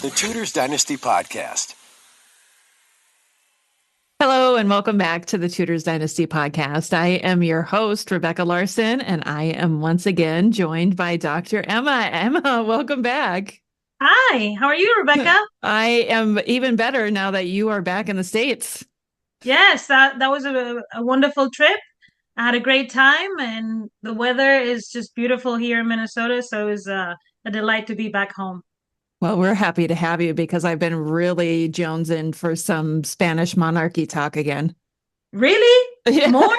the Tudors Dynasty Podcast. Hello and welcome back to the Tudors Dynasty Podcast. I am your host, Rebecca Larson, and I am once again joined by Dr. Emma. Emma, welcome back. Hi, how are you, Rebecca? I am even better now that you are back in the States. Yes, that was a wonderful trip. I had a great time, and the weather is just beautiful here in Minnesota, so it was a delight to be back home. Well, we're happy to have you because I've been really jonesing for some Spanish monarchy talk again. Really? Yeah. More?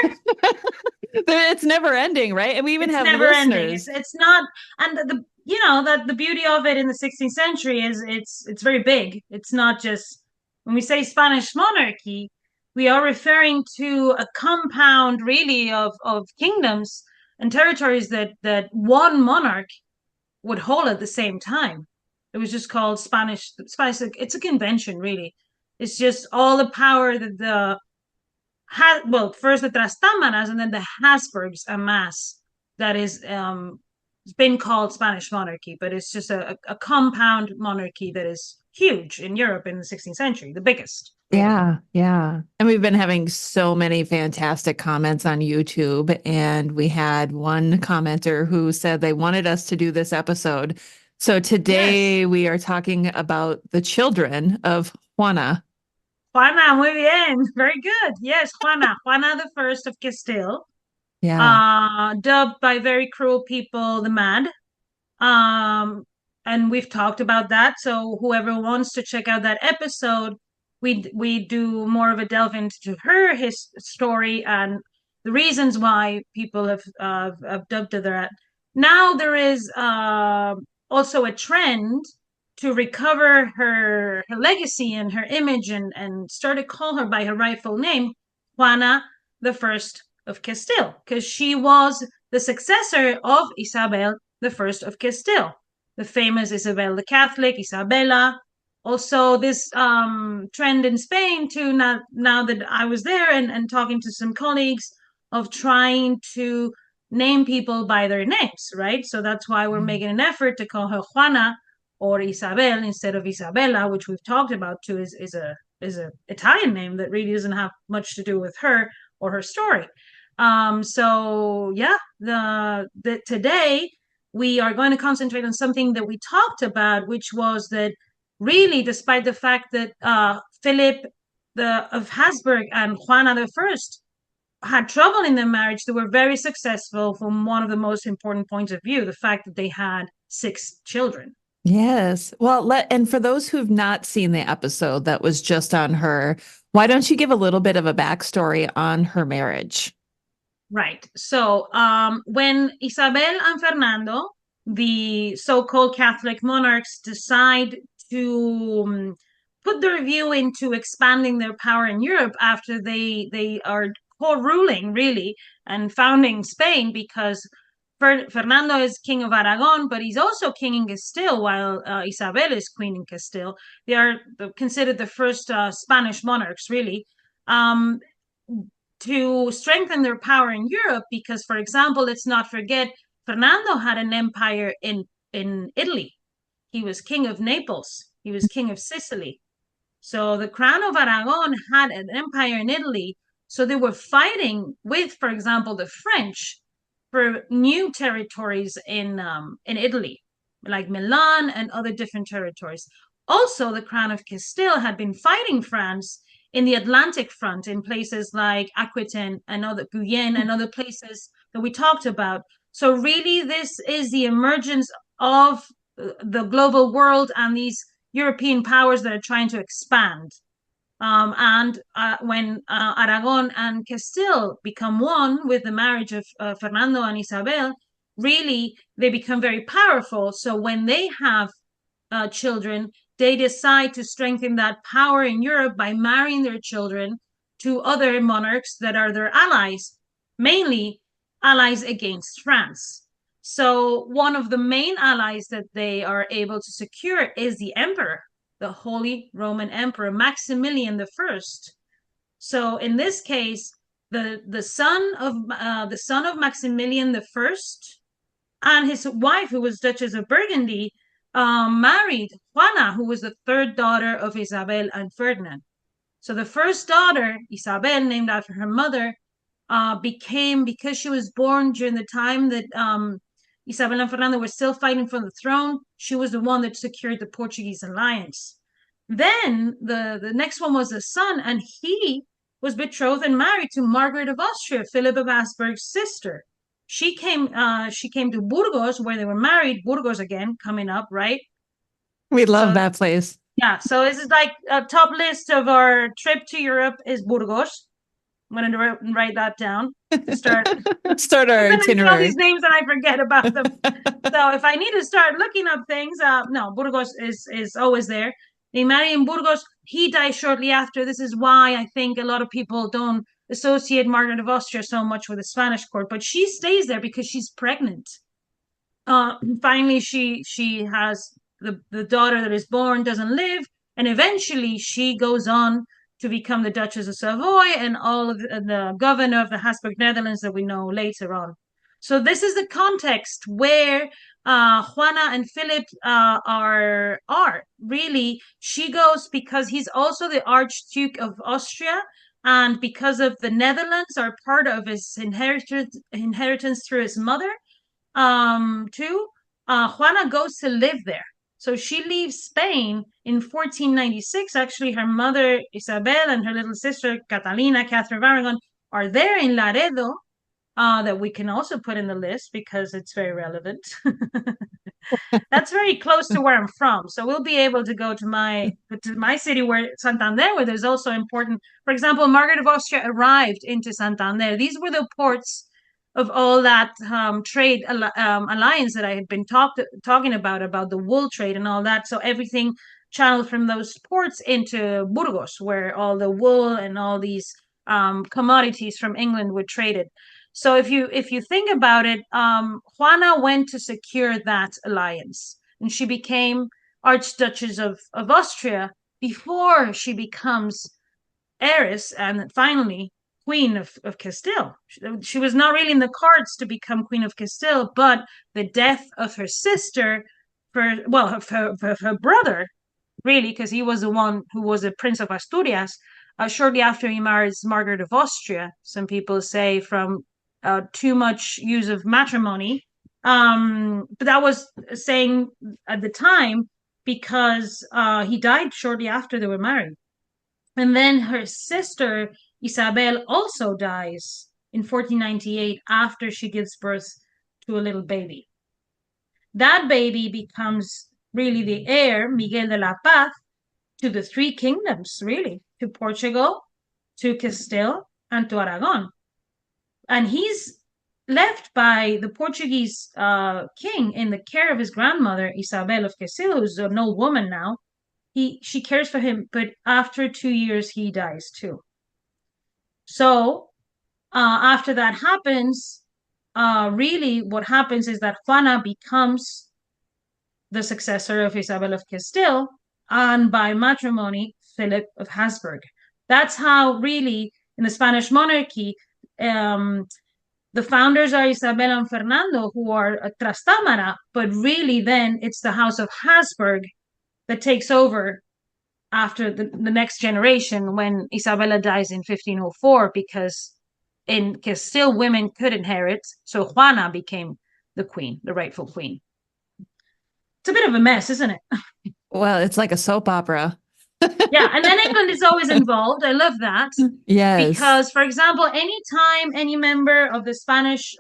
It's never ending, right? And we even It's have never ending. listeners. It's not, and the beauty of it in the 16th century is it's very big. It's not just when we say Spanish monarchy, we are referring to a compound really of kingdoms and territories that one monarch would hold at the same time. It was just called Spanish. It's a convention, really. It's just all the power that first the Trastámaras and then the Habsburgs amass. That is, it's been called Spanish monarchy, but it's just a compound monarchy that is huge in Europe in the 16th century, the biggest. Yeah, yeah. And we've been having so many fantastic comments on YouTube. And we had one commenter who said they wanted us to do this episode. So today we are talking about the children of Juana. Juana, muy bien. Very good. Yes, Juana the First of Castile. Yeah. Dubbed by very cruel people the Mad. And we've talked about that. So whoever wants to check out that episode, we do more of a delve into his story and the reasons why people have dubbed her that. Now there is also a trend to recover her legacy and her image and start to call her by her rightful name, Juana the First of Castile, because she was the successor of Isabel the First of Castile, the famous Isabel the Catholic, Isabella. Also, this trend in Spain too. Now that I was there and talking to some colleagues of trying to name people by their names, right? So that's why we're making an effort to call her Juana or Isabel instead of Isabella, which we've talked about too, is a Italian name that really doesn't have much to do with her or her story. So yeah, the today we are going to concentrate on something that we talked about, which was that really, despite the fact that Philip of Habsburg and Juana the First had trouble in their marriage, they were very successful from one of the most important points of view, the fact that they had 6 children. Yes. Well, and for those who've not seen the episode that was just on her, why don't you give a little bit of a backstory on her marriage? Right. So when Isabel and Fernando, the so-called Catholic monarchs, decide to put their view into expanding their power in Europe after they are co-ruling really and founding Spain, because Fernando is king of Aragon, but he's also king in Castile, while Isabel is queen in Castile. They are considered the first Spanish monarchs, really. To strengthen their power in Europe, because, for example, let's not forget, Fernando had an empire in Italy. He was king of Naples. He was king of Sicily. So the crown of Aragon had an empire in Italy. So they were fighting with, for example, the French for new territories in Italy, like Milan and other different territories. Also, the crown of Castile had been fighting France in the Atlantic front in places like Aquitaine and other Guyenne and other places that we talked about. So really, this is the emergence of the global world and these European powers that are trying to expand. And when Aragon and Castile become one with the marriage of Fernando and Isabel, really they become very powerful. So when they have children, they decide to strengthen that power in Europe by marrying their children to other monarchs that are their allies, mainly allies against France. So one of the main allies that they are able to secure is the emperor, the Holy Roman Emperor Maximilian the First. So in this case, the son of Maximilian the First and his wife, who was Duchess of Burgundy, married Juana, who was the third daughter of Isabel and Ferdinand. So the first daughter, Isabel, named after her mother, became, because she was born during the time that Isabel and Fernando were still fighting for the throne, she was the one that secured the Portuguese alliance. Then the next one was a son, and he was betrothed and married to Margaret of Austria, Philip of Habsburg's sister. She came to Burgos, where they were married. Burgos again coming up, right? We love that place. Yeah, so this is like a top list of our trip to Europe is Burgos. I'm going to write that down to start our itinerary. All these names and I forget about them. So if I need to start looking up things, no, Burgos is always there. They marry in Burgos. He dies shortly after. This is why I think a lot of people don't associate Margaret of Austria so much with the Spanish court, but she stays there because she's pregnant. Finally, she has the daughter that is born, doesn't live, and eventually she goes on to become the Duchess of Savoy and all of the governor of the Habsburg Netherlands that we know later on. So this is the context where Juana and Philip are really. She goes because he's also the Archduke of Austria, and because of the Netherlands are part of his inheritance through his mother too. Juana goes to live there. So she leaves Spain in 1496. Actually, her mother, Isabel, and her little sister, Catalina, Catherine of Aragon, are there in Laredo, that we can also put in the list because it's very relevant. That's very close to where I'm from. So we'll be able to go to my city, where Santander, where there's also important. For example, Margaret of Austria arrived into Santander. These were the ports of all that trade alliance that I had been talking about the wool trade and all that. So everything channeled from those ports into Burgos, where all the wool and all these commodities from England were traded. So if you think about it, Juana went to secure that alliance, and she became Archduchess of Austria before she becomes heiress and finally Queen of Castile. She was not really in the cards to become Queen of Castile, but the death of her sister, her brother, really, because he was the one who was a Prince of Asturias, shortly after he marries Margaret of Austria. Some people say from too much use of matrimony. But that was saying at the time because he died shortly after they were married. And then her sister, Isabel, also dies in 1498 after she gives birth to a little baby. That baby becomes really the heir, Miguel de la Paz, to the three kingdoms, really, to Portugal, to Castile, and to Aragon. And he's left by the Portuguese king in the care of his grandmother, Isabel of Castile, who's an old woman now. She cares for him, but after 2 years, he dies too. So after that happens, really what happens is that Juana becomes the successor of Isabel of Castile, and by matrimony, Philip of Habsburg. That's how really in the Spanish monarchy, the founders are Isabel and Fernando, who are a Trastámara, but really then it's the House of Habsburg that takes over after the next generation when Isabella dies in 1504, because in Castile women could inherit, so Juana became the queen, the rightful queen. It's a bit of a mess, isn't it? Well, it's like a soap opera. Yeah, and then England is always involved. I love that. Yes. Because, for example, anytime any member of the Spanish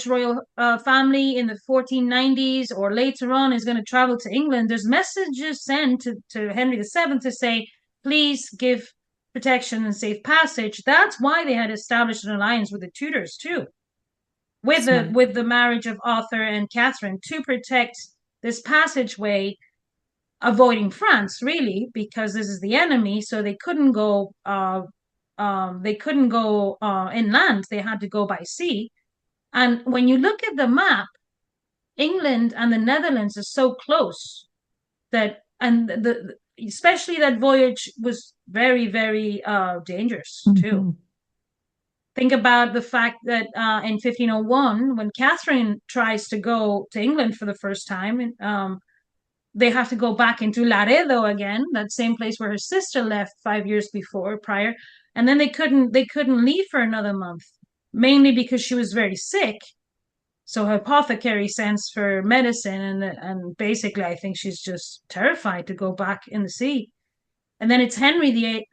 royal family in the 1490s or later on is going to travel to England, there's messages sent to Henry VII to say, please give protection and safe passage. That's why they had established an alliance with the Tudors too, with the marriage of Arthur and Catherine, to protect this passageway, avoiding France, really, because this is the enemy. So they couldn't go inland. They had to go by sea. And when you look at the map, England and the Netherlands are so close that, and especially that voyage was very, very dangerous too. Think about the fact that in 1501, when Catherine tries to go to England for the first time, they have to go back into Laredo again, that same place where her sister left 5 years prior, and then they couldn't leave for another month, mainly because she was very sick. So her apothecary sends for medicine, and basically I think she's just terrified to go back in the sea. And then it's Henry VIII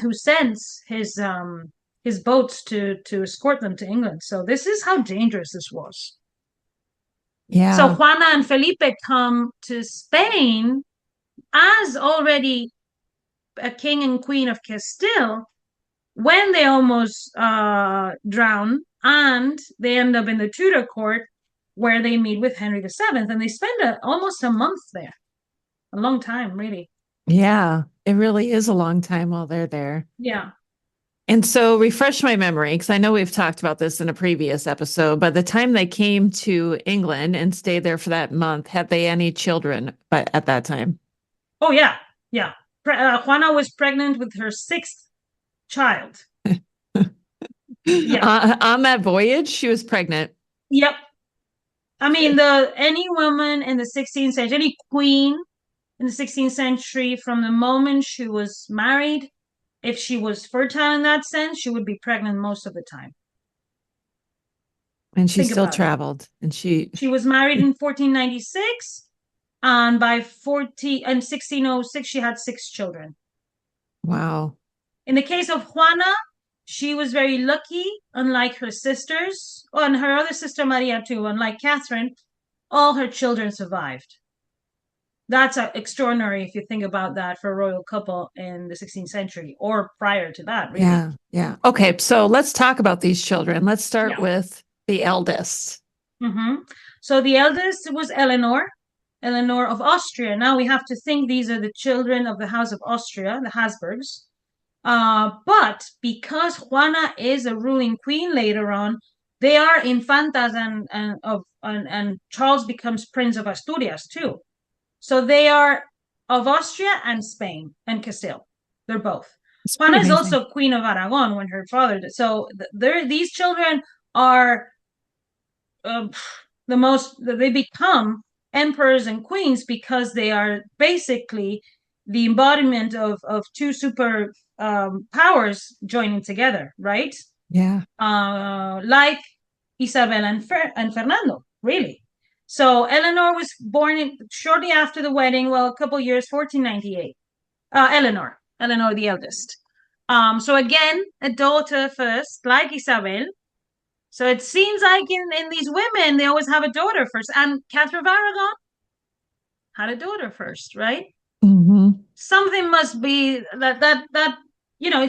who sends his boats to escort them to England. So this is how dangerous this was. Yeah. So Juana and Felipe come to Spain as already a king and queen of Castile when they almost drown, and they end up in the Tudor court where they meet with Henry VII, and they spend almost a month there. A long time, really. Yeah, it really is a long time while they're there. Yeah. And so refresh my memory, because I know we've talked about this in a previous episode. By the time they came to England and stayed there for that month, had they any children at that time? Oh, yeah. Yeah. Juana was pregnant with her 6th child. Yeah. On that voyage, she was pregnant. Yep. I mean, any woman in the 16th century, any queen in the 16th century, from the moment she was married, if she was fertile in that sense, she would be pregnant most of the time. And she still traveled. And she was married in 1496, and by 1606 she had 6 children. Wow. In the case of Juana, she was very lucky, unlike her sisters, and her other sister Maria too, unlike Catherine, all her children survived. That's extraordinary if you think about that for a royal couple in the 16th century or prior to that, really. Yeah, yeah. Okay, so let's talk about these children. Let's start with the eldest. Mm-hmm. So the eldest was Eleanor of Austria. Now we have to think these are the children of the House of Austria, the Habsburgs. But because Juana is a ruling queen later on, they are infantas, and Charles becomes Prince of Asturias too. So they are of Austria and Spain and Castile. They're both. Juana is also Queen of Aragon when her father did. So these children are they become emperors and queens because they are basically the embodiment of 2 super powers joining together, right? Yeah. Like Isabel and Fernando, really. So Eleanor was born shortly after the wedding, a couple years, 1498. Eleanor the eldest. So again, a daughter first, like Isabel. So it seems like in these women, they always have a daughter first. And Catherine of Aragon had a daughter first, right? Mm-hmm. Something must be that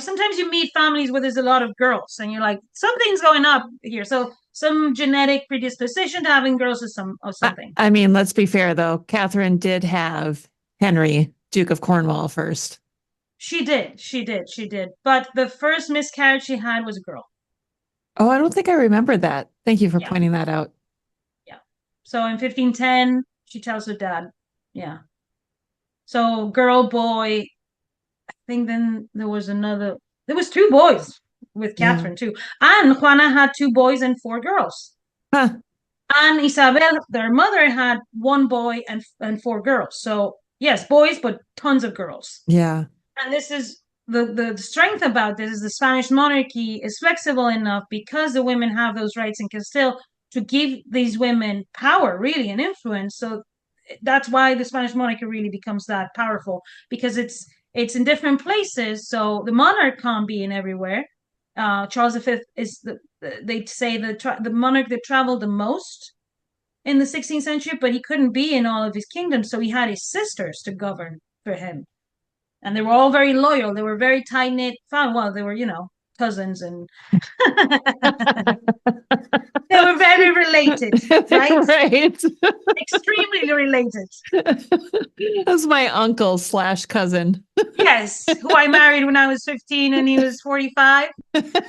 sometimes you meet families where there's a lot of girls and you're like, something's going up here. So some genetic predisposition to having girls or something. I mean, let's be fair, though. Catherine did have Henry, Duke of Cornwall, first. She did. But the first miscarriage she had was a girl. Oh, I don't think I remember that. Thank you for pointing that out. Yeah. So in 1510, she tells her dad. Yeah. So girl, boy. I think then there was 2 boys with Catherine too. And Juana had 2 boys and 4 girls. Huh. And Isabel, their mother, had 1 boy and 4 girls. So yes, boys, but tons of girls. Yeah. And this is the strength about this is the Spanish monarchy is flexible enough because the women have those rights in Castile to give these women power, really, and influence. So that's why the Spanish monarchy really becomes that powerful, because it's in different places. So the monarch can't be in everywhere. Charles V is they say the monarch that traveled the most in the 16th century, but he couldn't be in all of his kingdoms. So he had his sisters to govern for him. And they were all very loyal. They were very tight-knit. Well, they were, cousins, and they were very related, right? Right. Extremely related. That's my uncle / cousin. Yes, who I married when I was 15 and he was 45.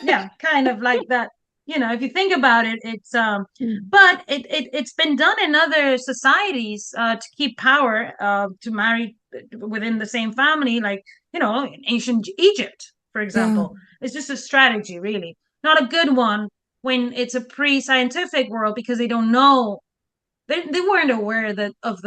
Yeah, kind of like that. If you think about it, it's but it's been done in other societies to keep power, to marry within the same family, like in ancient Egypt, for example. It's just a strategy, really, not a good one when it's a pre-scientific world, because they don't know, they weren't aware of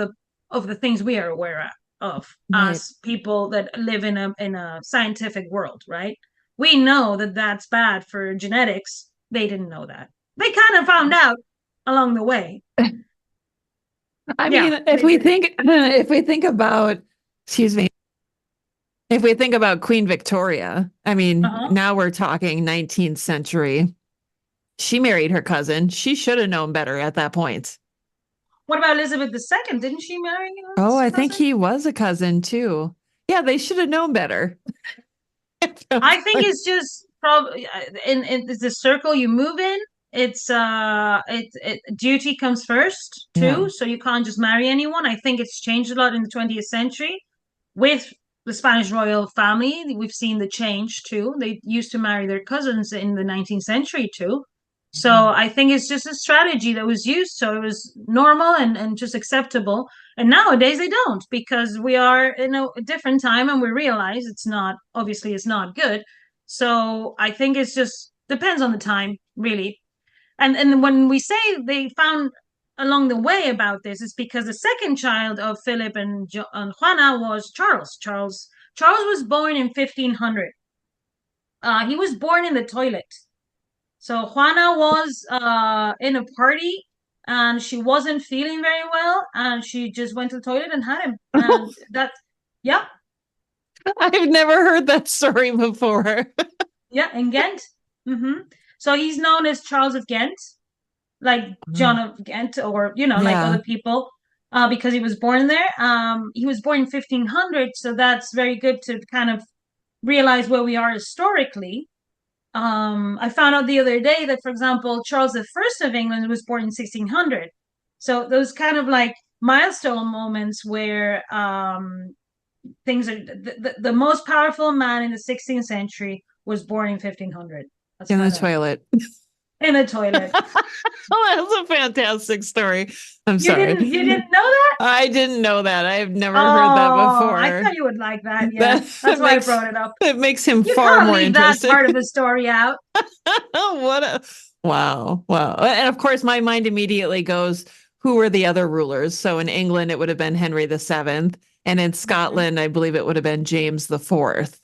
of the things we are aware of Right. as people that live in a scientific world, right? We know that that's bad for genetics. They didn't know that. They kind of found out along the way. I Yeah, mean, if we think about, excuse me, if we think about Queen Victoria, I mean, now we're talking 19th century. She married her cousin. She should have known better at that point. What about Elizabeth II? Didn't she marry his Oh, I cousin? think he was a cousin too. Yeah, they should have known better. I think it's just probably in the circle you move in. It's duty comes first too, Yeah. so you can't just marry anyone. I think it's changed a lot in the 20th century with the Spanish royal family. We've seen the change too. They used to marry their cousins in the 19th century too. So I think it's just a strategy that was used. So it was normal and just acceptable. And nowadays they don't, because we are in a different time and we realize obviously it's not good. So I think it's just depends on the time, really. And when we say they found along the way about this, it's because the second child of Philip and Juana was Charles. Charles was born in 1500. He was born in the toilet. So Juana was in a party and she wasn't feeling very well and she just went to the toilet and had him. And yeah. I've never heard that story before. Yeah, in Ghent. So he's known as Charles of Ghent, like John of Ghent, or like other people, because he was born there. He was born in 1500, so that's very good to kind of realize where we are historically. I found out the other day that, for example, Charles the First of England was born in 1600. So those kind of like milestone moments where things are the most powerful man in the 16th century was born in 1500. In the toilet. In the toilet. Oh, that's a fantastic story. I'm sorry. You didn't know that? I didn't know that. I've never heard that before. I thought you would like that. Yeah, that's why I brought it up. It makes him You far can't more leave interesting. that part of the story out. Wow. And of course, my mind immediately goes, who were the other rulers? So in England, it would have been Henry VII. And in Scotland, I believe it would have been James IV.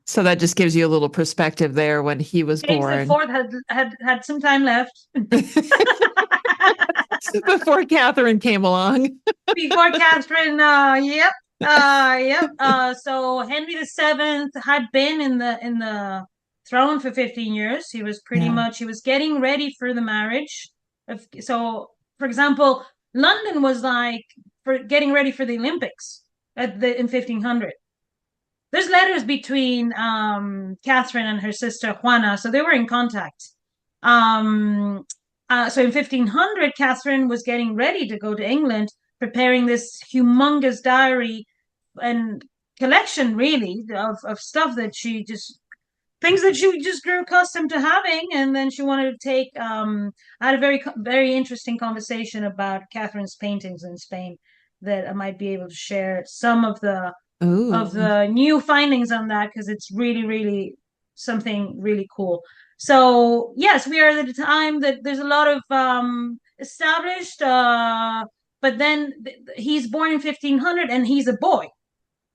So that just gives you a little perspective there when he was born. James IV had some time left. Before Catherine came along. Before Catherine, yep. So Henry VII had been in the throne for 15 years. He was he was getting ready for the marriage. So, for example, London was like for getting ready for the Olympics in 1500. There's letters between Catherine and her sister Juana, so they were in contact. So in 1500, Catherine was getting ready to go to England, preparing this humongous diary and collection, really, of stuff that things that she just grew accustomed to having. And then she wanted to take, I had a very, very interesting conversation about Catherine's paintings in Spain that I might be able to share some of the new findings on that, because it's really, really something really cool. So yes, we are at a time that there's a lot of established, but then he's born in 1500 and he's a boy.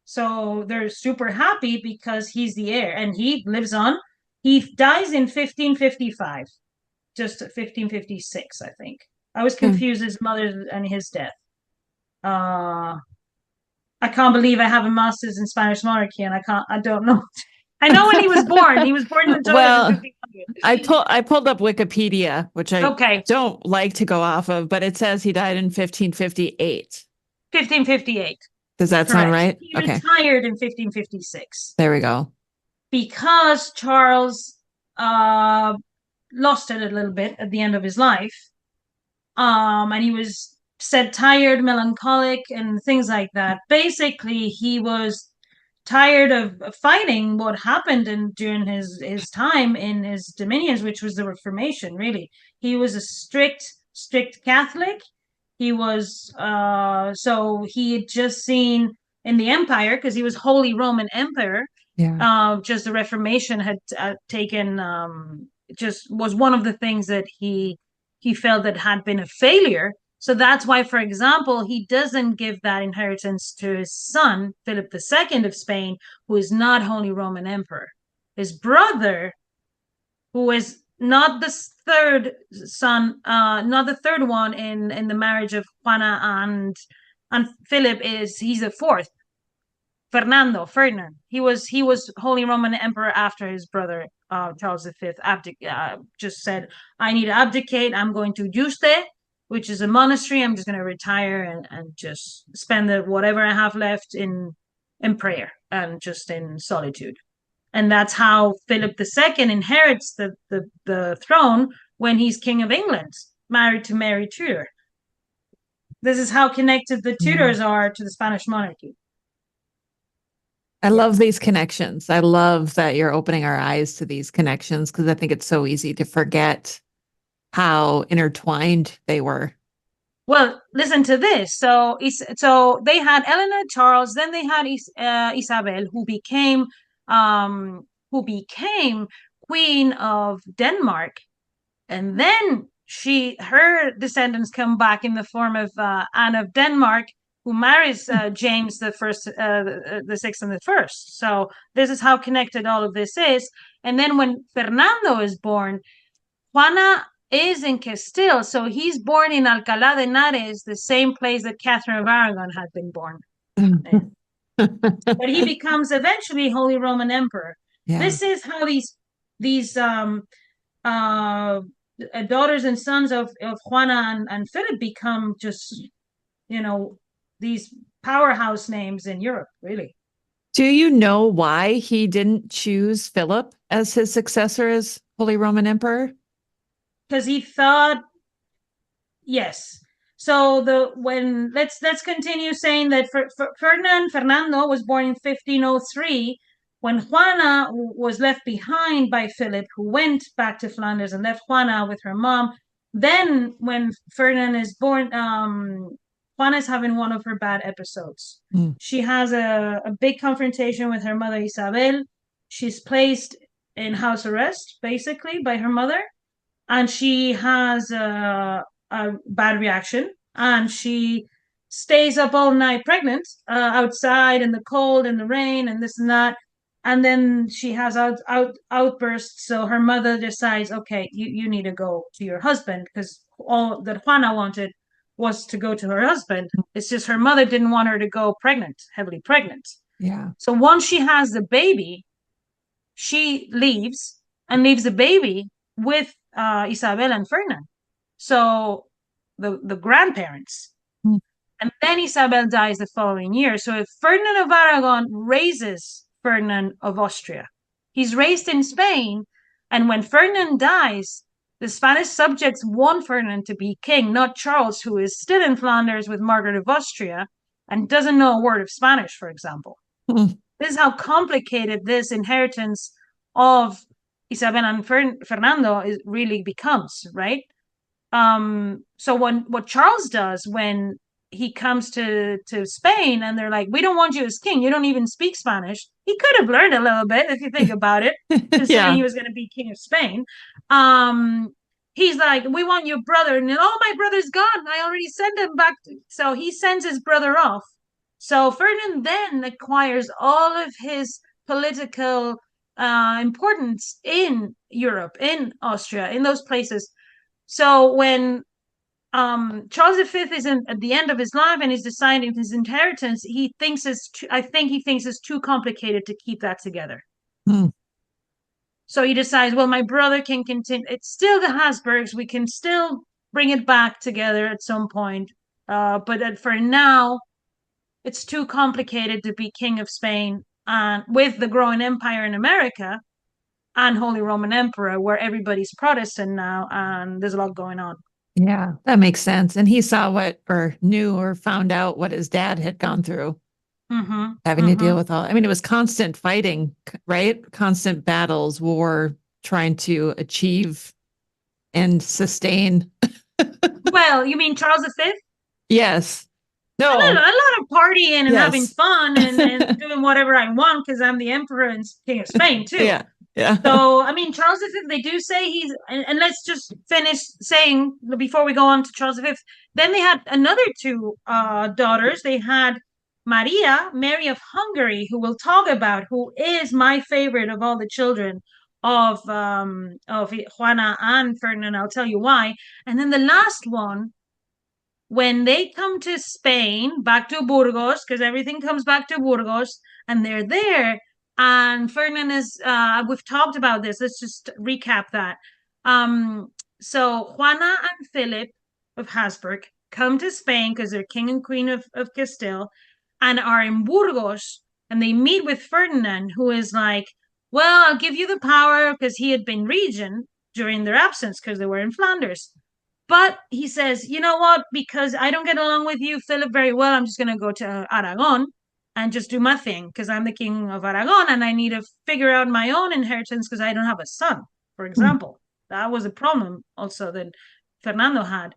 So they're super happy because he's the heir and he lives on. He dies in 1555, just 1556, I think. I was confused his mother and his death. I can't believe I have a master's in Spanish monarchy and I don't know. I know when he was born. He was born in the toilet in 1500. I pulled up Wikipedia, which I don't like to go off of, but it says he died in 1558. 1558. Does that sound right? He retired in 1556. There we go. Because Charles lost it a little bit at the end of his life. And he was said tired, melancholic, and things like that. Basically, he was tired of fighting what happened during his time in his dominions, which was the Reformation, really. He was a strict Catholic. He was, so he had just seen in the empire, because he was Holy Roman Emperor, just the Reformation had taken, just was one of the things that he felt that had been a failure. So that's why, for example, he doesn't give that inheritance to his son, Philip II of Spain, who is not Holy Roman Emperor. His brother, who is not the third son, not the third one in the marriage of Juana and Philip, he's the fourth. Ferdinand. He was Holy Roman Emperor after his brother Charles V just said, I need to abdicate. I'm going to Yuste, which is a monastery. I'm just going to retire and just spend whatever I have left in prayer and just in solitude. And that's how Philip II inherits the throne when he's King of England, married to Mary Tudor. This is how connected the Tudors are to the Spanish monarchy. I love these connections. I love that you're opening our eyes to these connections because I think it's so easy to forget how intertwined they were. Well, listen to this. So they had Eleanor, Charles, then they had Isabel, who became Queen of Denmark, and then her descendants come back in the form of Anne of Denmark, who marries James the Sixth and the First. So this is how connected all of this is. And then when Fernando is born, Juana is in Castile, so he's born in Alcalá de Henares, the same place that Catherine of Aragon had been born. But he becomes eventually Holy Roman Emperor. Yeah. This is how these daughters and sons of Juana and Philip become just, these powerhouse names in Europe, really. Do you know why he didn't choose Philip as his successor as Holy Roman Emperor? Because he thought, yes. So let's continue saying that Fernando was born in 1503, when Juana was left behind by Philip, who went back to Flanders and left Juana with her mom. Then when Ferdinand is born, Juana's having one of her bad episodes. She has a big confrontation with her mother, Isabel. She's placed in house arrest, basically, by her mother. And she has a bad reaction. And she stays up all night pregnant, outside in the cold and the rain and this and that. And then she has outbursts. So her mother decides, okay, you need to go to your husband, because all that Juana wanted was to go to her husband. It's just her mother didn't want her to go pregnant, heavily pregnant. Yeah. So once she has the baby, she leaves the baby with Isabel and Ferdinand. So the grandparents. And then Isabel dies the following year. So if Ferdinand of Aragon raises Ferdinand of Austria, he's raised in Spain. And when Ferdinand dies, the Spanish subjects want Ferdinand to be king, not Charles, who is still in Flanders with Margaret of Austria and doesn't know a word of Spanish, for example. This is how complicated this inheritance of Isabel and Fernando really becomes, right? So what Charles does when he comes to Spain and they're like, we don't want you as king, you don't even speak Spanish. He could have learned a little bit if you think about it, considering he was going to be king of Spain. He's like, we want your brother. And my brother's gone. I already sent him back. So he sends his brother off. So Ferdinand then acquires all of his political importance in Europe, in Austria, in those places. So when Charles V is at the end of his life and he's deciding his inheritance, he thinks it's too complicated to keep that together. So he decides, well, my brother can continue. It's still the Habsburgs. We can still bring it back together at some point. But for now, it's too complicated to be king of Spain, and with the growing empire in America and Holy Roman Emperor, where everybody's Protestant now, and there's a lot going on. Yeah, that makes sense. And he saw knew or found out what his dad had gone through, having to deal with all. I mean, it was constant fighting, right? Constant battles, war, trying to achieve and sustain. Well, you mean Charles V? Yes. No. A lot of partying and having fun and doing whatever I want because I'm the emperor and king of Spain too. Yeah. Yeah. So, I mean, Charles V, they do say and let's just finish saying before we go on to Charles V. Then they had another two daughters. They had Mary of Hungary, who we'll talk about, who is my favorite of all the children of Juana and Ferdinand. I'll tell you why. And then the last one, when they come to Spain, back to Burgos, because everything comes back to Burgos, and they're there. And Ferdinand is, we've talked about this. Let's just recap that. So Juana and Philip of Habsburg come to Spain because they're king and queen of Castile and are in Burgos. And they meet with Ferdinand, who is like, well, I'll give you the power because he had been regent during their absence because they were in Flanders. But he says, you know what? Because I don't get along with you, Philip, very well, I'm just going to go to Aragon and just do my thing because I'm the king of Aragon and I need to figure out my own inheritance because I don't have a son, for example. That was a problem also that Fernando had.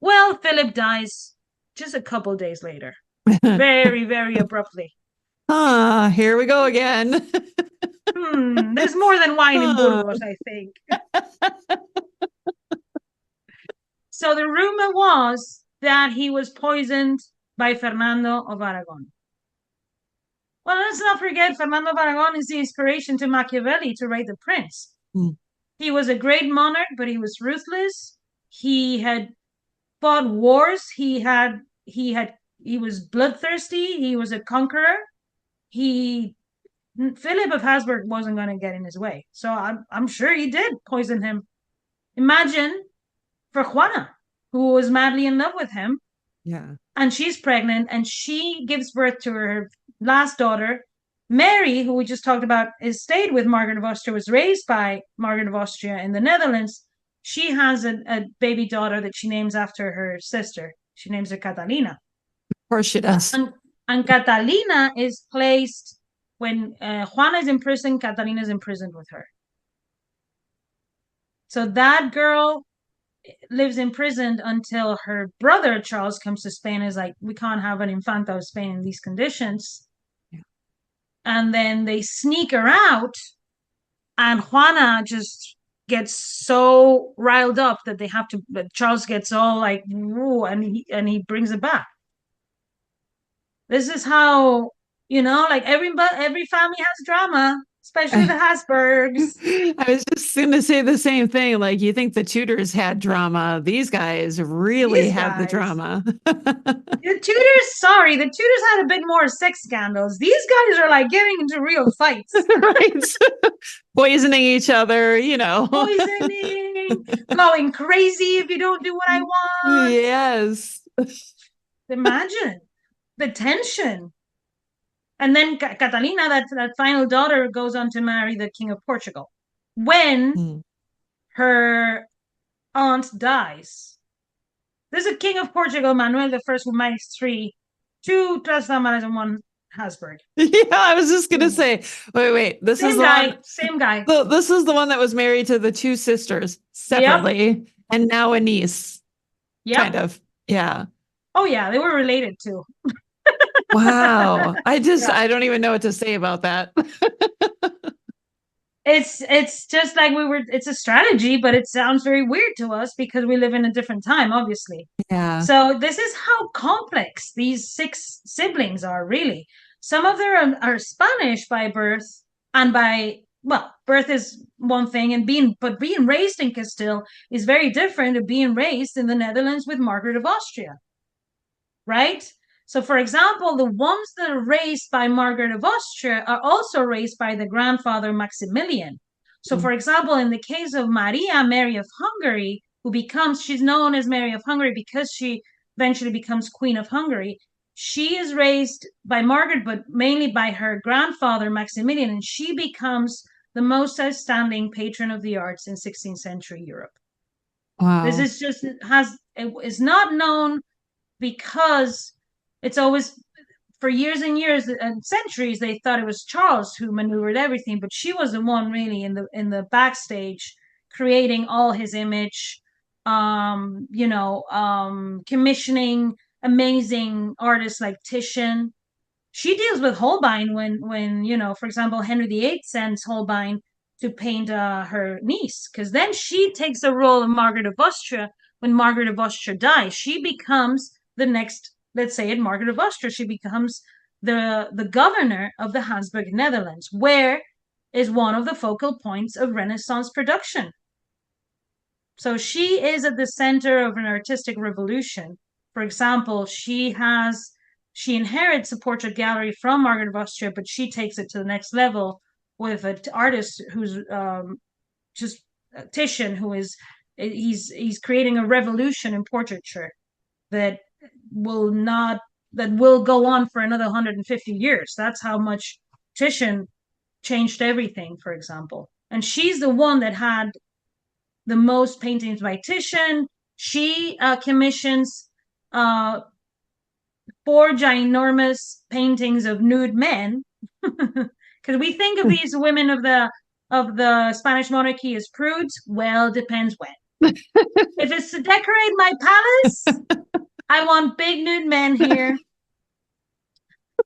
Well, Philip dies just a couple days later, very, very abruptly. Here we go again. There's more than wine in Burgos, I think. So the rumor was that he was poisoned by Fernando of Aragon. Well, let's not forget, Fernando of Aragon is the inspiration to Machiavelli to write The Prince. He was a great monarch, but he was ruthless. He had fought wars. He was bloodthirsty. He was a conqueror. Philip of Habsburg wasn't going to get in his way. So I'm sure he did poison him. Imagine for Juana, who was madly in love with him. Yeah. And she's pregnant and she gives birth to her last daughter. Mary, who we just talked about, is stayed with Margaret of Austria, was raised by Margaret of Austria in the Netherlands. She has a baby daughter that she names after her sister. She names her Catalina. Of course she does. And Catalina is placed when Juana is in prison, Catalina is imprisoned with her. So that girl lives imprisoned until her brother Charles comes to Spain and is like, we can't have an Infanta of Spain in these conditions. Yeah. And then they sneak her out and Juana just gets so riled up that Charles gets all like, woo, and he brings it back. This is how, like every family has drama, especially the Habsburgs. I was just going to say the same thing. Like, you think the Tudors had drama. These guys really had the drama. The Tudors had a bit more sex scandals. These guys are like getting into real fights. Right. Poisoning each other, Poisoning, going crazy if you don't do what I want. Yes. Imagine the tension. And then Catalina, that final daughter, goes on to marry the King of Portugal. When her aunt dies, there's a King of Portugal, Manuel I, who marries two Trastámaras and one Habsburg. Yeah, I was just gonna say, wait. Same guy. This is the one that was married to the two sisters separately, and now a niece. Kind of, yeah. Oh yeah, they were related too. Wow. I don't even know what to say about that. It's just like it's a strategy, but it sounds very weird to us because we live in a different time, obviously. Yeah. So this is how complex these 6 siblings are, really. Some of them are Spanish by birth and birth is one thing, but being raised in Castile is very different to being raised in the Netherlands with Margaret of Austria. Right? So, for example, the ones that are raised by Margaret of Austria are also raised by the grandfather Maximilian. So, for example, in the case of Mary of Hungary, she's known as Mary of Hungary because she eventually becomes Queen of Hungary. She is raised by Margaret, but mainly by her grandfather Maximilian, and she becomes the most outstanding patron of the arts in 16th century Europe. Wow. This is not known because it's always, for years and years and centuries, they thought it was Charles who maneuvered everything, but she was the one really in the backstage creating all his image, commissioning amazing artists like Titian. She deals with Holbein when for example, Henry VIII sends Holbein to paint her niece, because then she takes the role of Margaret of Austria. When Margaret of Austria dies, she becomes the next, let's say it, Margaret of Austria. She becomes the governor of the Habsburg Netherlands, where is one of the focal points of Renaissance production. So she is at the center of an artistic revolution. For example, she inherits a portrait gallery from Margaret of Austria, but she takes it to the next level with an artist who's just Titian, who is he's creating a revolution in portraiture that will go on for another 150 years. That's how much Titian changed everything, for example. And she's the one that had the most paintings by Titian. She commissions 4 ginormous paintings of nude men, because we think of these women of the Spanish monarchy as prudes. Well, depends when. If it's to decorate my palace, I want big nude men here.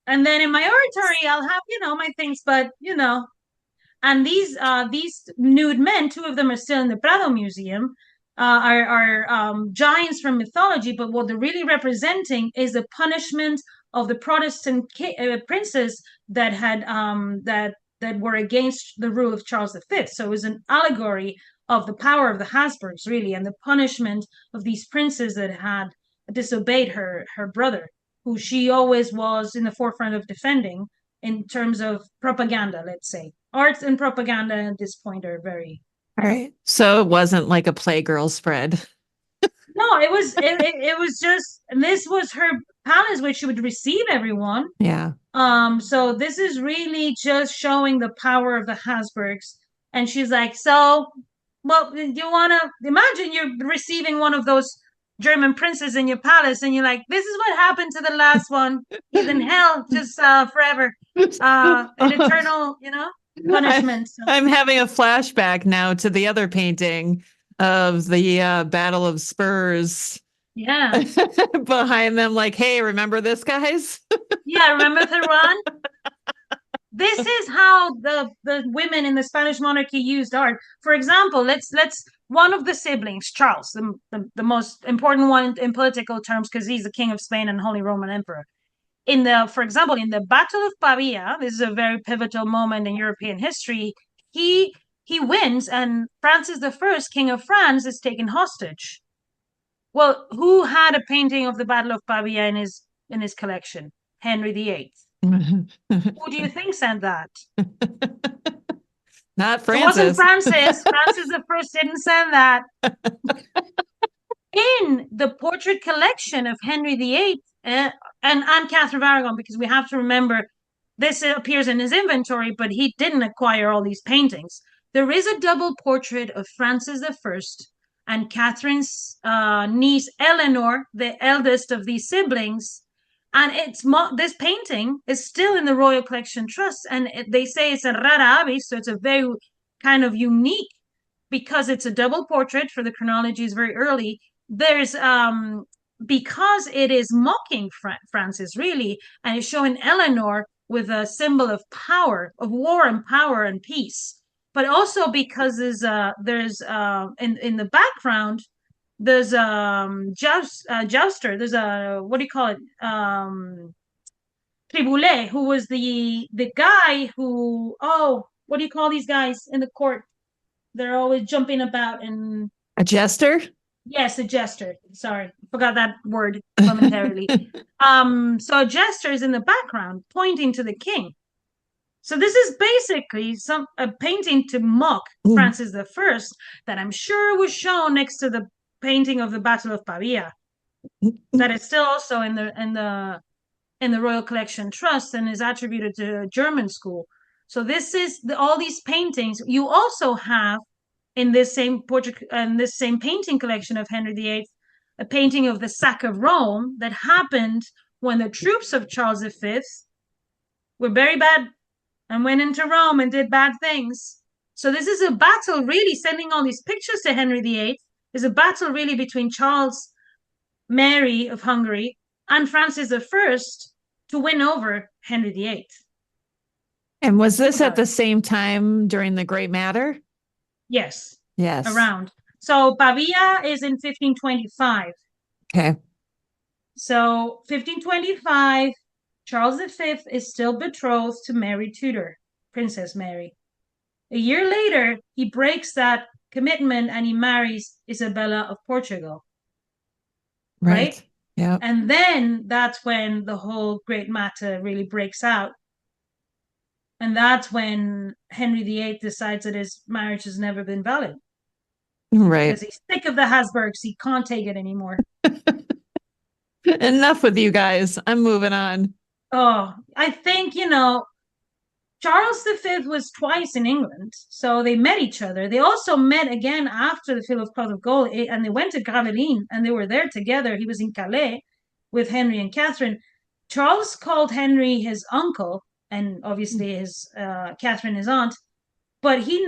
And then in my oratory, I'll have, my things, but, and these nude men, 2 of them are still in the Prado Museum, are giants from mythology, but what they're really representing is the punishment of the Protestant princes that had that were against the rule of Charles V. So it was an allegory of the power of the Habsburgs, really, and the punishment of these princes that had disobeyed her brother, who she always was in the forefront of defending in terms of propaganda, let's say. Arts and propaganda at this point are very... All right. So it wasn't like a Playgirl spread. No, it was just, and this was her palace where she would receive everyone. Yeah. So this is really just showing the power of the Habsburgs. And she's like, so, well, you want to imagine you're receiving one of those German princes in your palace, and you're like, this is what happened to the last one. He's in hell just forever. An eternal, punishment. I'm having a flashback now to the other painting of the Battle of Spurs. Yeah. Behind them, like, hey, remember this, guys? Yeah, remember Tehran? This is how the women in the Spanish monarchy used art. For example, let's one of the siblings, Charles, the most important one in political terms, because he's the king of Spain and Holy Roman Emperor. For example, in the Battle of Pavia, this is a very pivotal moment in European history. He wins, and Francis I, King of France, is taken hostage. Well, who had a painting of the Battle of Pavia in his collection? Henry VIII. Who do you think sent that? Not Francis. It wasn't Francis. Francis I didn't send that. In the portrait collection of Henry VIII and Catherine of Aragon, because we have to remember this appears in his inventory, but he didn't acquire all these paintings. There is a double portrait of Francis I and Catherine's niece Eleanor, the eldest of these siblings. And this painting is still in the Royal Collection Trust, and they say it's a rara avis, so it's a very kind of unique, because it's a double portrait. For the chronology is very early. There's because it is mocking Francis, really, and it's showing Eleanor with a symbol of power, of war and power and peace, but also because there's in the background there's jouster. There's a, what do you call it? Triboulet, who was the guy who, what do you call these guys in the court? They're always jumping about. And a jester? Yes, a jester. Sorry, forgot that word momentarily. So a jester is in the background pointing to the king. So this is basically a painting to mock Francis I that I'm sure was shown next to the painting of the Battle of Pavia, that is still also in the Royal Collection Trust and is attributed to a German school. So this is all these paintings. You also have in this same portrait and this same painting collection of Henry VIII, a painting of the sack of Rome that happened when the troops of Charles V were very bad and went into Rome and did bad things. So this is a battle, really, sending all these pictures to Henry VIII is a battle really between Charles Mary of Hungary and Francis I to win over Henry VIII. And was Think this at about the it. same time during the Great Matter? Yes, Yes. around. So Pavia is in 1525. Okay. So 1525, Charles V is still betrothed to Mary Tudor, Princess Mary. A year later, he breaks that commitment and he marries Isabella of Portugal, right? Right. Yeah. And then that's when the whole Great Matter really breaks out. And that's when Henry VIII decides that his marriage has never been valid Right. because he's sick of the Habsburgs. He can't take it anymore. Enough with you guys. I'm moving on. Oh, I think, Charles V was twice in England, so they met each other. They also met again after the Philip Cloth of Gold, and they went to Gravelines, and they were there together. He was in Calais with Henry and Catherine. Charles called Henry his uncle, and obviously his Catherine his aunt. But he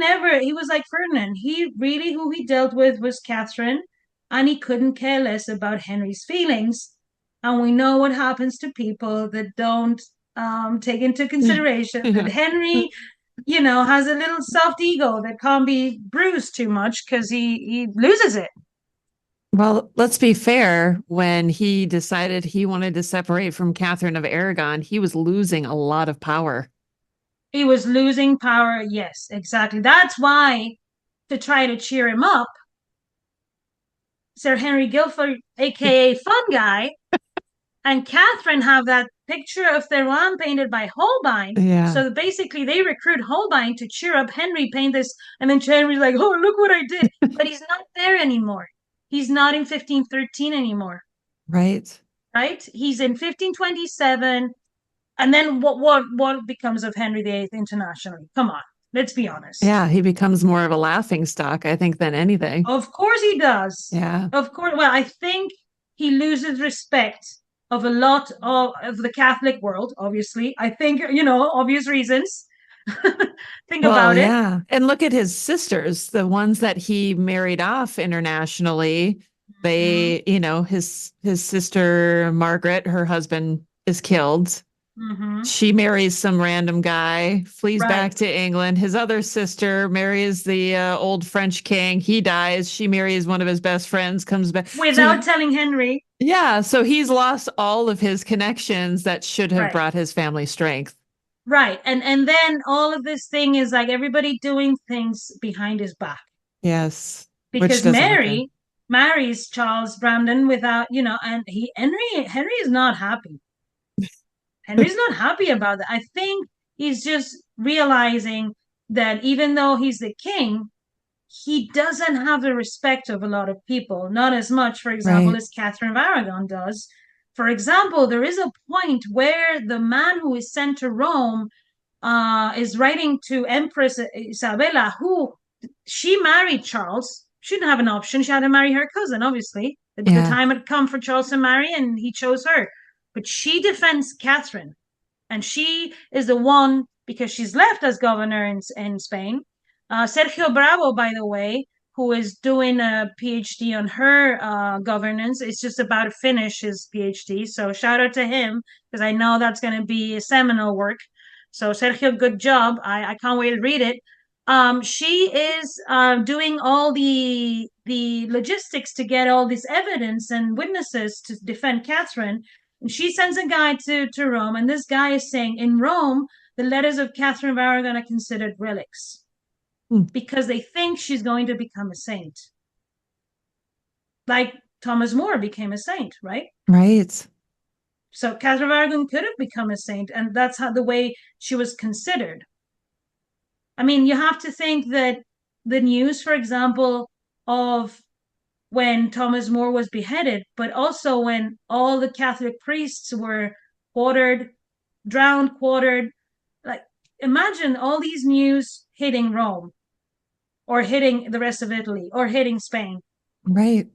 was like Ferdinand. He really, who he dealt with was Catherine, and he couldn't care less about Henry's feelings. And we know what happens to people that don't take into consideration that Yeah. Henry, has a little soft ego that can't be bruised too much because he loses it. Well, let's be fair. When he decided he wanted to separate from Catherine of Aragon, he was losing a lot of power. He was losing power. Yes, exactly. That's why, to try to cheer him up, Sir Henry Guilford, aka Fun Guy, and Catherine have that picture of their lawn painted by Holbein. Yeah. So basically, they recruit Holbein to cheer up Henry, paint this, and then Henry's like, "Oh, look what I did!" But he's not there anymore. He's not in 1513 anymore, Right. right? He's in 1527, and then what becomes of Henry VIII internationally? Come on, let's be honest. Yeah. He becomes more of a laughing stock, I think, than anything. Of course he does. Yeah. Of course. Well, I think he loses respect of a lot of the Catholic world, obviously. I think, obvious reasons. Think Well, about it. yeah. And look at his sisters, the ones that he married off internationally. Mm-hmm. His sister Margaret, her husband is killed. Mm-hmm. She marries some random guy, flees Right. back to England. His other sister marries the old French king. He dies. She marries one of his best friends, comes back. Without telling Henry. Yeah, so he's lost all of his connections that should have Right. brought his family strength. Right. And then all of this thing is like everybody doing things behind his back. Yes, which Because doesn't look good. Mary marries Charles Brandon without, and Henry is not happy. Henry's not happy about that. I think he's just realizing that even though he's the king, he doesn't have the respect of a lot of people, not as much, for example, Right. as Catherine of Aragon does. For example, there is a point where the man who is sent to Rome is writing to Empress Isabella, who she married Charles. She didn't have an option. She had to marry her cousin, obviously. The Yeah. time had come for Charles to marry, and he chose her. But she defends Catherine, and she is the one because she's left as governor in Spain. Sergio Bravo, by the way, who is doing a PhD on her governance, is just about to finish his PhD. So shout out to him because I know that's going to be a seminal work. So Sergio, good job. I can't wait to read it. She is doing all the logistics to get all this evidence and witnesses to defend Catherine. And she sends a guy to Rome, and this guy is saying in Rome, the letters of Catherine of Aragon are considered relics because they think she's going to become a saint. Like Thomas More became a saint, right? Right. So Catherine of Aragon could have become a saint, and that's how the way she was considered. I mean, you have to think that the news, for example, of when Thomas More was beheaded, but also when all the Catholic priests were quartered, drowned, quartered. Like, imagine all these news hitting Rome or hitting the rest of Italy or hitting Spain. Right.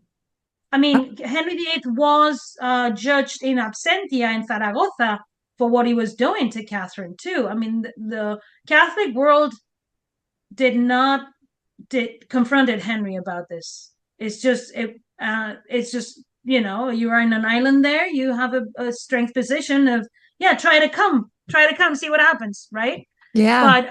I mean, Henry VIII was judged in absentia in Zaragoza for what he was doing to Catherine, too. I mean, the Catholic world confronted Henry about this. It's just you are in an island there. You have a strength position of try to come, see what happens, right? Yeah.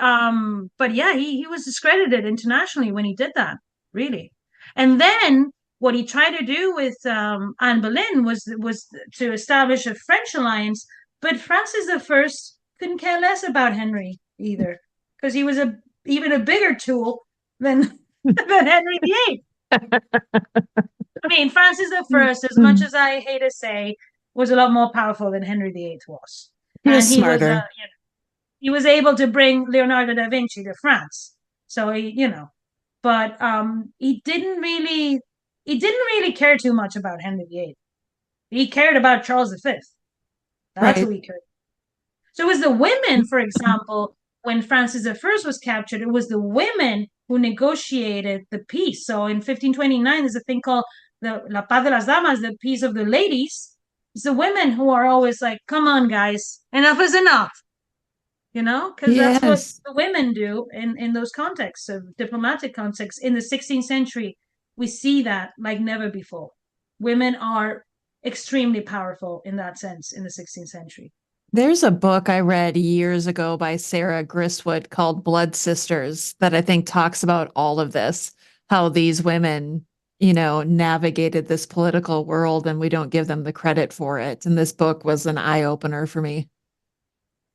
But yeah, he was discredited internationally when he did that, really. And then what he tried to do with Anne Boleyn was to establish a French alliance, but Francis I couldn't care less about Henry either, because he was even a bigger tool than than Henry VIII. I mean, Francis I, as much as I hate to say, was a lot more powerful than Henry VIII was, He was and smarter. he was able to bring Leonardo da Vinci to France. So but he didn't really care too much about Henry VIII. He cared about Charles V. That's who Right. he cared. So it was the women, for example, when Francis I was captured, it was the women who negotiated the peace. So in 1529, there's a thing called the La Paz de las Damas, the peace of the ladies. It's the women who are always like, come on, guys, enough is enough. Because that's what Yes. the women do in those contexts of diplomatic contexts. In the 16th century, we see that like never before. Women are extremely powerful in that sense in the 16th century. There's a book I read years ago by Sarah Griswold called Blood Sisters that I think talks about all of this, how these women, navigated this political world and we don't give them the credit for it. And this book was an eye opener for me.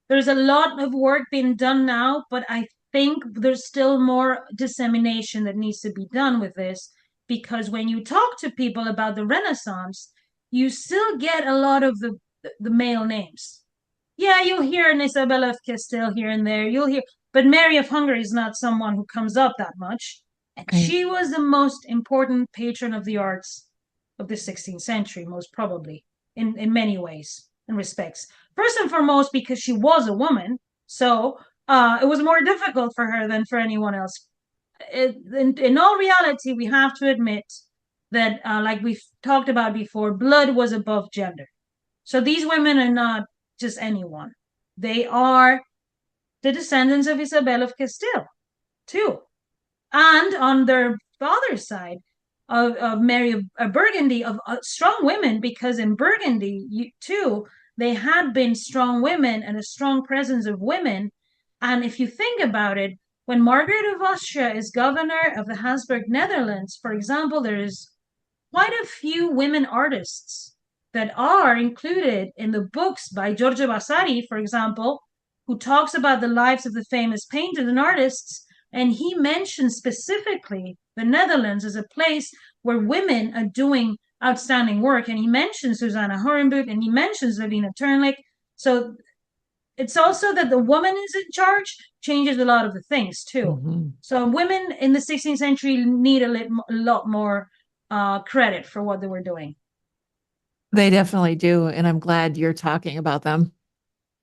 There's a lot of work being done now, but I think there's still more dissemination that needs to be done with this, because when you talk to people about the Renaissance, you still get a lot of the male names. Yeah, you'll hear an Isabella of Castile here and there. You'll hear, but Mary of Hungary is not someone who comes up that much. And Right. she was the most important patron of the arts of the 16th century, most probably, in many ways and respects. First and foremost, because she was a woman, so it was more difficult for her than for anyone else. In all reality, we have to admit that, like we've talked about before, blood was above gender. So these women are not just anyone. They are the descendants of Isabel of Castile, too. And on their father's side, of Mary of Burgundy, of strong women, because in Burgundy, too, they had been strong women and a strong presence of women. And if you think about it, when Margaret of Austria is governor of the Habsburg Netherlands, for example, there is quite a few women artists that are included in the books by Giorgio Vasari, for example, who talks about the lives of the famous painters and artists. And he mentions specifically the Netherlands as a place where women are doing outstanding work. And he mentions Susanna Horenboot and he mentions Levina Turnlick. So it's also that the woman is in charge changes a lot of the things too. Mhm. So women in the 16th century need a lot more credit for what they were doing. They definitely do. And I'm glad you're talking about them.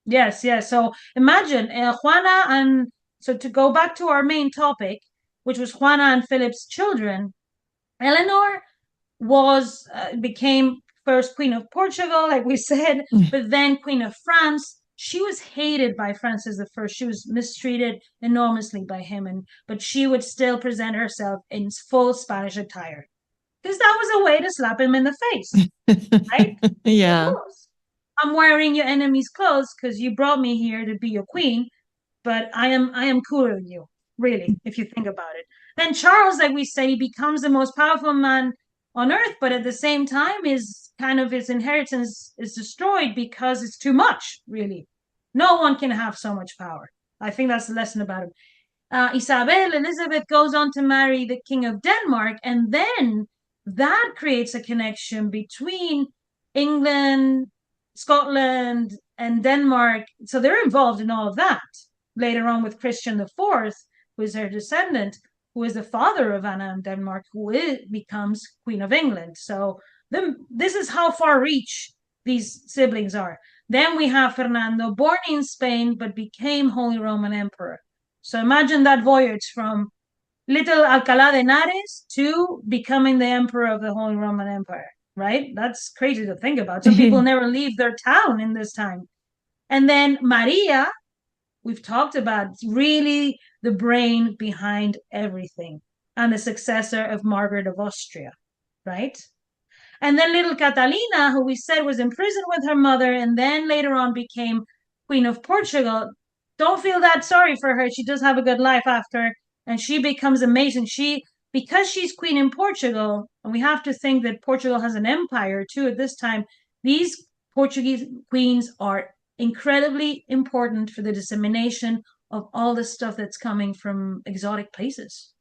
Yes, yes. So imagine Juana, and so to go back to our main topic, which was Juana and Philip's children, Eleanor became first Queen of Portugal, like we said, but then Queen of France. She was hated by Francis I. She was mistreated enormously by him, but she would still present herself in full Spanish attire, because that was a way to slap him in the face, right? Yeah. I'm wearing your enemy's clothes because you brought me here to be your queen, but I am cooler than you, really, if you think about it. Then Charles, like we say, becomes the most powerful man on earth, but at the same time, his inheritance is destroyed because it's too much, really. No one can have so much power. I think that's the lesson about him. Elizabeth goes on to marry the King of Denmark, and then that creates a connection between England, Scotland, and Denmark. So they're involved in all of that. Later on with Christian IV, who is her descendant, who is the father of Anna of Denmark, who becomes Queen of England. So this is how far reach these siblings are. Then we have Fernando, born in Spain, but became Holy Roman Emperor. So imagine that voyage from little Alcalá de Henares to becoming the emperor of the Holy Roman Empire, right? That's crazy to think about. Some people never leave their town in this time. And then Maria, we've talked about, really the brain behind everything and the successor of Margaret of Austria, right? And then little Catalina, who we said was imprisoned with her mother and then later on became Queen of Portugal. don't feel that sorry for her. She does have a good life after, and she becomes amazing. Because she's queen in Portugal, and we have to think that Portugal has an empire too at this time. These Portuguese queens are incredibly important for the dissemination of all the stuff that's coming from exotic places.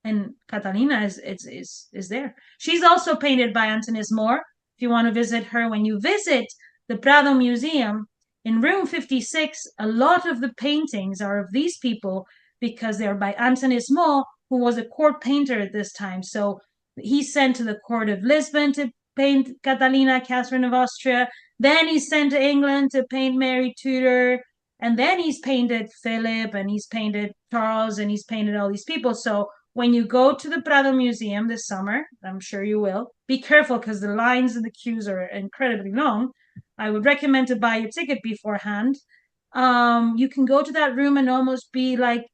And Catalina is there. She's also painted by Antonis More. If you want to visit her, when you visit the Prado Museum in room 56, a lot of the paintings are of these people because they're by Antonis More, who was a court painter at this time. So he's sent to the court of Lisbon to paint Catalina, Catherine of Austria. Then he's sent to England to paint Mary Tudor. And then he's painted Philip, and he's painted Charles, and he's painted all these people. So when you go to the Prado Museum this summer, I'm sure you will, be careful because the lines and the queues are incredibly long. I would recommend to buy your ticket beforehand. You can go to that room and almost be like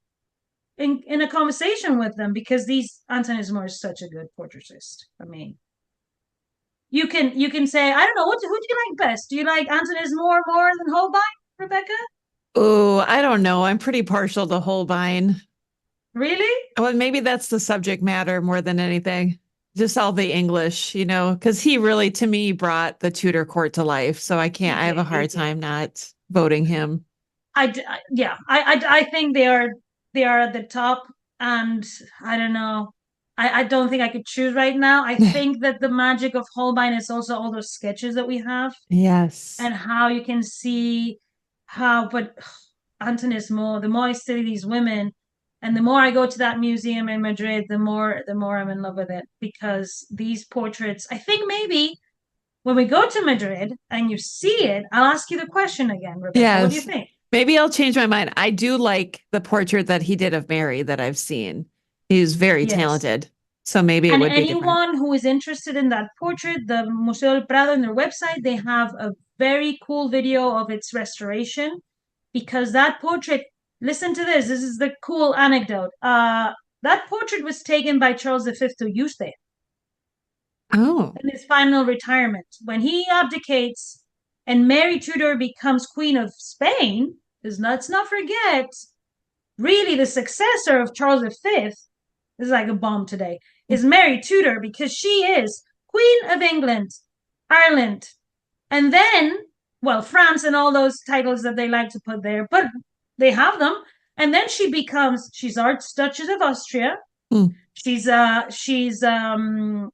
in a conversation with them, because Antonis More is such a good portraitist. I mean, you can say, I don't know, who do you like best? Do you like Antonis More than Holbein, Rebecca? Oh, I don't know. I'm pretty partial to Holbein. Really? Well, maybe that's the subject matter more than anything. Just all the English, because he really, to me, brought the Tudor court to life. So I have a hard time not voting him. I think they are at the top, and I don't know. I don't think I could choose right now. I think that the magic of Holbein is also all those sketches that we have. Yes. And how you can see but Antonis More, the more I study these women, and the more I go to that museum in Madrid, the more I'm in love with it, because these portraits, I think maybe when we go to Madrid and you see it, I'll ask you the question again, Rebecca. Yes. What do you think? Maybe I'll change my mind. I do like the portrait that he did of Mary that I've seen. He's very talented. So maybe it would be different. Anyone who is interested in that portrait, the Museo del Prado on their website, they have a very cool video of its restoration, because that portrait, listen to this is the cool anecdote. That portrait was taken by Charles V to use there. Oh. In his final retirement. When he abdicates and Mary Tudor becomes Queen of Spain, because let's not forget, really the successor of Charles V, this is like a bomb today, is Mary Tudor, because she is Queen of England, Ireland, and then, well, France and all those titles that they like to put there, but they have them. And then she's Archduchess of Austria. Mm.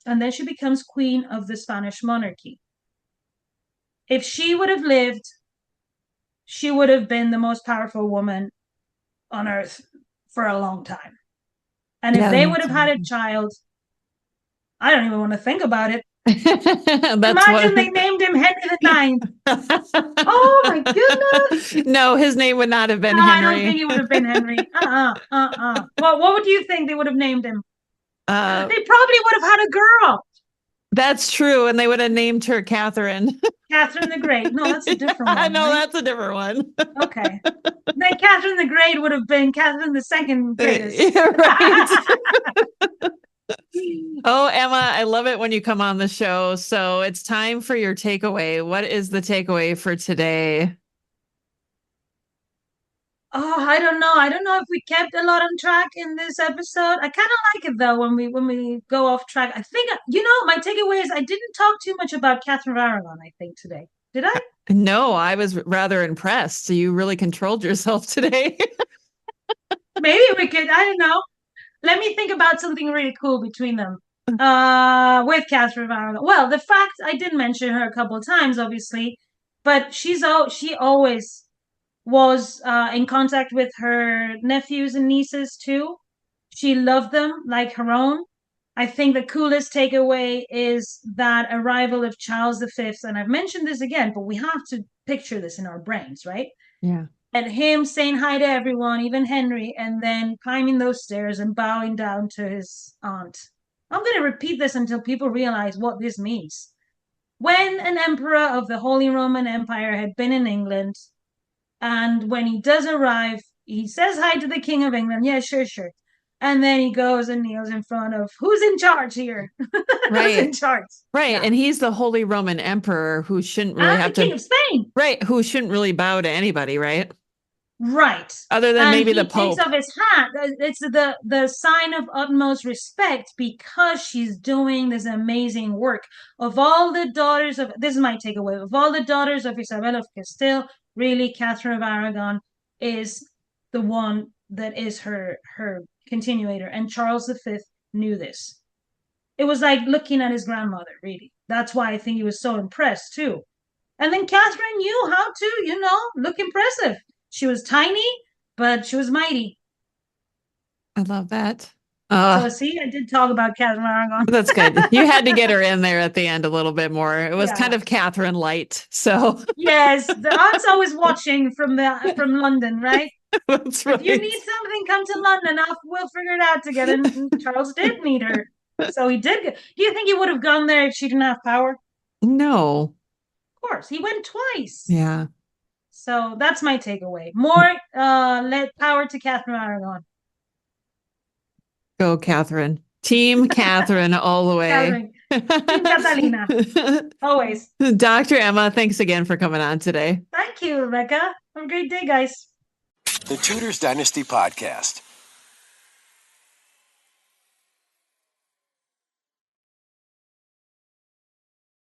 And then she becomes Queen of the Spanish monarchy. If she would have lived, she would have been the most powerful woman on earth for a long time. And if they would have had a child, I don't even want to think about it. Imagine they named him Henry IX. Oh my goodness! No, his name would not have been Henry. I don't think it would have been Henry. Well, what would you think they would have named him? They probably would have had a girl. That's true, and they would have named her Catherine. Catherine the Great. No, that's a different one. No, right? That's a different one. Okay. Then Catherine the Great would have been Catherine the Second Greatest. Yeah, right. Oh, Emma, I love it when you come on the show. So it's time for your takeaway. What is the takeaway for today? Oh, I don't know. I don't know if we kept a lot on track in this episode. I kind of like it though when we go off track. I think my takeaway is I didn't talk too much about Catherine of Aragon, I think, today. Did I? No, I was rather impressed. You really controlled yourself today. Maybe we could, I don't know. Let me think about something really cool between them. With Catherine of Aragon. Well, the fact I did mention her a couple of times, obviously, but she always was in contact with her nephews and nieces too. She loved them like her own. I think the coolest takeaway is that arrival of Charles V. And I've mentioned this again, but we have to picture this in our brains, right? Yeah. And him saying hi to everyone, even Henry, and then climbing those stairs and bowing down to his aunt. I'm going to repeat this until people realize what this means. When an emperor of the Holy Roman Empire had been in England, and when he does arrive, he says hi to the King of England. Yeah, sure. And then he goes and kneels in front of who's in charge here. Right. Who's in charge? Right. Yeah. And he's the Holy Roman Emperor who shouldn't really have the King of Spain. Right. Who shouldn't really bow to anybody, right? Right. Other than And maybe he the takes Pope. off his hat. It's the sign of utmost respect because she's doing this amazing work. Of all the daughters of, this is my takeaway, of all the daughters of Isabel of Castile, really Catherine of Aragon is the one that is her continuator. And Charles V knew this. It was like looking at his grandmother, really. That's why I think he was so impressed too. And then Catherine knew how to, look impressive. She was tiny, but she was mighty. I love that. So see, I did talk about Catherine Aragon. That's good. You had to get her in there at the end a little bit more. It was kind of Catherine light. So yes, the aunt's always watching from London, right? that's right. If you need something, come to London. We'll figure it out together. And Charles did need her, so he did. Do you think he would have gone there if she didn't have power? No. Of course, he went twice. Yeah. So that's my takeaway. More let power to Catherine Aragon. Go, Catherine. Team Catherine all the way. Catherine. Team Catalina. Always. Dr. Emma, thanks again for coming on today. Thank you, Rebecca. Have a great day, guys. The Tudors Dynasty Podcast.